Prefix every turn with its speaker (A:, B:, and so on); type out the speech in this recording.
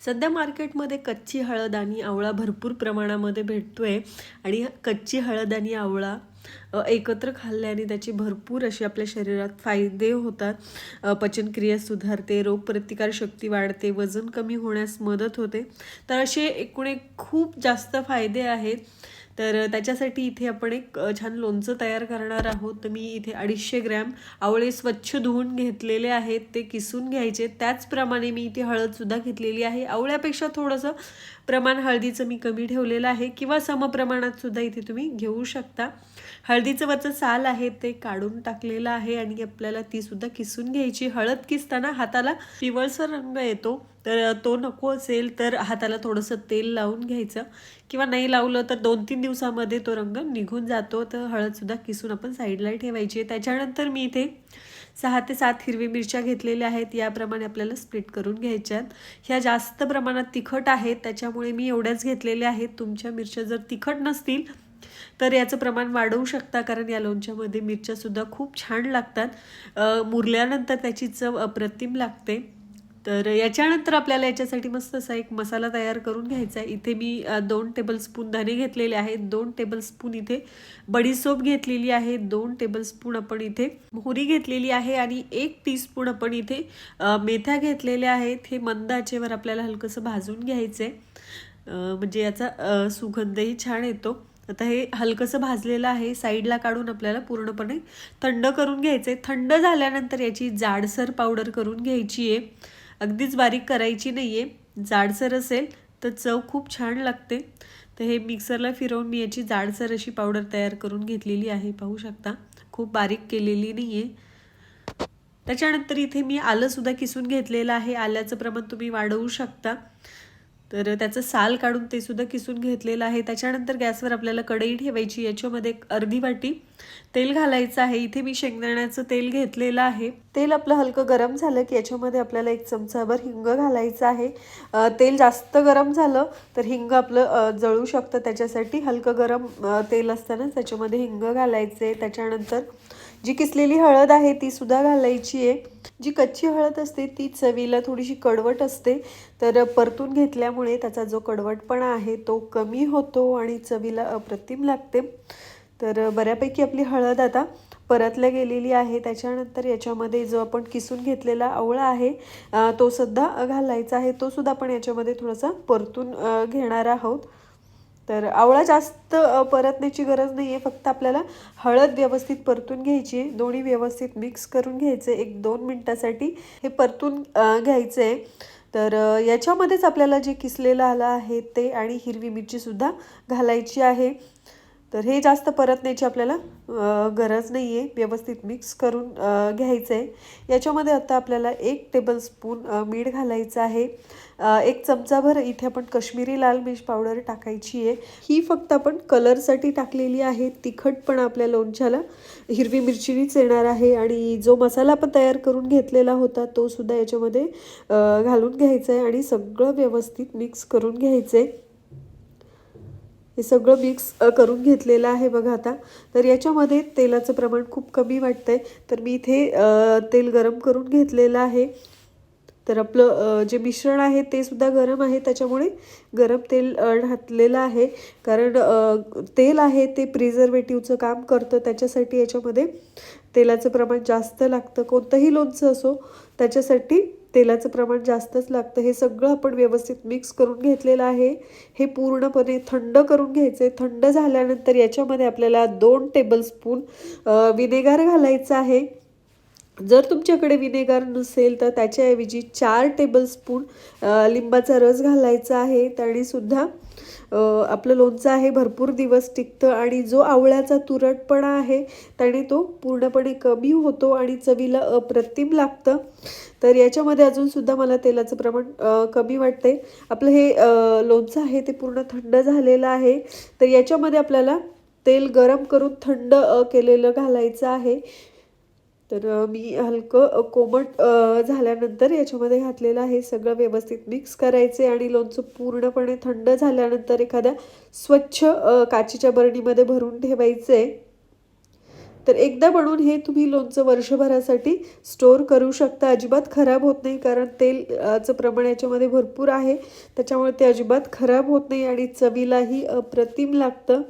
A: सध्या मार्केटमध्ये कच्ची हळद आणि आवळा भरपूर प्रमाणामध्ये भेटतोय आणि कच्ची हळद आणि आवळा एकत्र खाल्ल्याने त्याची भरपूर अशी आपल्या शरीरात फायदे होतात. पचनक्रिया सुधारते, रोगप्रतिकार शक्ती वाढते, वजन कमी होण्यास मदत होते. तर असे एकूण एक खूप जास्त फायदे आहेत. तर त्याच्यासाठी इथे आपण एक छान लोणचं तयार करणार आहोत. तर मी इथे 250 ग्रॅम आवळे स्वच्छ धुवून घेतलेले आहेत, ते किसून घ्यायचे. त्याचप्रमाणे मी इथे हळदसुद्धा घेतलेली आहे. आवळ्यापेक्षा थोडंसं प्रमाण हळदीचं मी कमी ठेवलेलं आहे किंवा समप्रमाणात सुद्धा इथे तुम्ही घेऊ शकता. हळदीचं वरचं साल आहे ते काढून टाकलेलं आहे आणि आपल्याला ती सुद्धा किसून घ्यायची. हळद किसताना हाताला पिवळसर रंग येतो, तर तो नको असेल तर हाताला थोडंसं तेल लावून घ्यायचं किंवा नाही लावलं तर 2-3 दिवसामध्ये तो रंग निघून जातो. तर हळदसुद्धा किसून आपण साईडला ठेवायची. त्याच्यानंतर मी इथे 6 ते 7 हिरवी मिरच्या घेतलेल्या आहेत. याप्रमाणे आपल्याला स्प्लिट करून घ्यायच्यात. ह्या जास्त प्रमाणात तिखट आहेत, त्याच्यामुळे मी एवढ्याच घेतलेल्या आहेत. तुमच्या मिरच्या जर तिखट नसतील तर याचं प्रमाण वाढवू शकता, कारण या लोणच्यामध्ये मिरच्यासुद्धा खूप छान लागतात. मुरल्यानंतर त्याची चव अप्रतिम लागते. तर याच्यानंतर आपल्याला याच्यासाठी मस्त असा एक मसाला तयार करून घ्यायचा आहे. इथे मी 2 टेबलस्पून धने घेतलेले आहेत, 2 टेबलस्पून इथे बडीसोप घेतलेली आहे, 2 टेबलस्पून आपण इथे मोहरी घेतलेली आहे आणि 1 टीस्पून आपण इथे मेथ्या घेतलेल्या आहेत. हे मंद आचेवर आपल्याला हलकंसं भाजून घ्यायचं आहे, म्हणजे याचा सुगंधही छान येतो. आता हे हलकंसं भाजलेलं आहे, साईडला काढून आपल्याला पूर्णपणे थंड करून घ्यायचं आहे. थंड झाल्यानंतर याची जाडसर पावडर करून घ्यायची आहे. अगदीच बारीक करायची नाही आहे. जाडसर असेल तर चव खूप छान लागते. तर हे मिक्सरला फिरवून मी याची जाडसर अशी पावडर तयार करून घेतलेली आहे. पाहू शकता, खूप बारीक केलेली नाही आहे. त्याच्यानंतर इथे मी आलंसुद्धा किसून घेतलेलं आहे. आल्याचं प्रमाण तुम्ही वाढवू शकता. तर त्याचं साल काढून ते सुद्धा किसून घेतलेलं आहे. त्याच्यानंतर गॅसवर आपल्याला कढई ठेवायची. याच्यामध्ये एक अर्धी वाटी तेल घालायचं आहे. इथे मी शेंगदाण्याचं तेल घेतलेलं आहे. तेल आपलं हलकं गरम झालं की याच्यामध्ये आपल्याला 1 चमचाभर हिंग घालायचं आहे. तेल जास्त गरम झालं तर हिंग आपलं जळू शकतं, त्याच्यासाठी हलकं गरम तेल असताना त्याच्यामध्ये हिंग घालायचे. त्याच्यानंतर जी किसलेली हळद आहे ती सुद्धा घालायची आहे. जी कच्ची हळद असते ती चवीला थोडीशी कडवट असते, तर परतून घेतल्यामुळे त्याचा जो कडवटपणा आहे तो कमी होतो आणि चवीला अप्रतिम लागते. तर बऱ्यापैकी आपली हळद आता परतल्या गेलेली आहे. त्याच्यानंतर याच्यामध्ये जो आपण किसून घेतलेला आवळा आहे तो सुद्धा घालायचा आहे. तो सुद्धा आपण याच्यामध्ये थोडासा परतून घेणार आहोत. तर आवळा जास्त परतण्याची गरज नाही आहे, फक्त आपल्याला हळद व्यवस्थित परतून घ्यायची आहे. दोन्ही व्यवस्थित मिक्स करून घ्यायचे. 1-2 मिनटासाठी हे परतून घ्यायचं आहे. तर याच्यामध्येच आपल्याला जे किसलेलं आलं आहे ते आणि हिरवी मिरचीसुद्धा घालायची आहे. तर हे जास्त परतण्याची आपल्याला गरज नाही आहे. व्यवस्थित मिक्स करून घ्यायचं आहे. याच्यामध्ये आता आपल्याला 1 टेबलस्पून मीठ घालायचं आहे. 1 चमचाभर इथे आपण कश्मीरी लाल मिर्च पावडर टाकायची आहे. ही फक्त आपण कलरसाठी टाकलेली आहे. तिखटपणा आपल्या लोणच्याला हिरवी मिरचीनीच येणार आहे. आणि जो मसाला आपण तयार करून घेतलेला होता तो सुद्धा याच्यामध्ये घालून घ्यायचा आहे आणि सगळं व्यवस्थित मिक्स करून घ्यायचं आहे. हे सगळं मिक्स करून घेतलेलं आहे बघा आता. तर याच्यामध्ये तेलाचं प्रमाण खूप कमी वाटतंय, तर मी इथे तेल गरम करून घेतलेलं आहे. तर आपलं जे मिश्रण आहे ते सुद्धा गरम आहे, त्याच्यामुळे गरम तेल घातलेलं आहे. कारण तेल आहे ते प्रिझर्वेटिव्हचं काम करतं, त्याच्यासाठी याच्यामध्ये तेलाचं प्रमाण जास्त लागतं. कोणतंही लोणचं असो त्याच्यासाठी तेलाचं प्रमाण जास्तच लागतं. हे सगळं आपण व्यवस्थित मिक्स करून घेतलेलं आहे. हे पूर्णपणे थंड करून घ्यायचं आहे. थंड झाल्यानंतर याच्यामध्ये आपल्याला 2 टेबलस्पून विनेगर घालायचं आहे. जर तुमच्याकडे विनेगर नसेल तर त्याच्याऐवजी 4 टेबलस्पून लिंबाचा रस घालायचा आहे. त्यानेसुद्धा आपलं लोणचं आहे भरपूर दिवस टिकतं आणि जो आवळ्याचा तुरटपणा आहे त्याने तो पूर्णपणे कमी होतो आणि चवीला अप्रतिम लागतं. तर याच्यामध्ये अजूनसुद्धा मला तेलाचं प्रमाण कमी वाटते. आपलं हे लोणचं आहे ते पूर्ण थंड झालेलं आहे. तर याच्यामध्ये आपल्याला तेल गरम करून थंड केलेलं घालायचं आहे. तर मी हलकं कोमट झाल्यानंतर याच्यामध्ये घातलेलं आहे. सगळं व्यवस्थित मिक्स करायचे आणि लोणचं पूर्णपणे थंड झाल्यानंतर एखाद्या स्वच्छ काचेच्या बरणीमध्ये भरून ठेवायचे. तर एकदा बनवून हे तुम्ही लोणचं वर्षभरासाठी स्टोअर करू शकता. अजिबात खराब होत नाही, कारण तेलाचं प्रमाण याच्यामध्ये भरपूर आहे, त्याच्यामुळे ते अजिबात खराब होत नाही आणि चवीलाही अप्रतिम लागतं.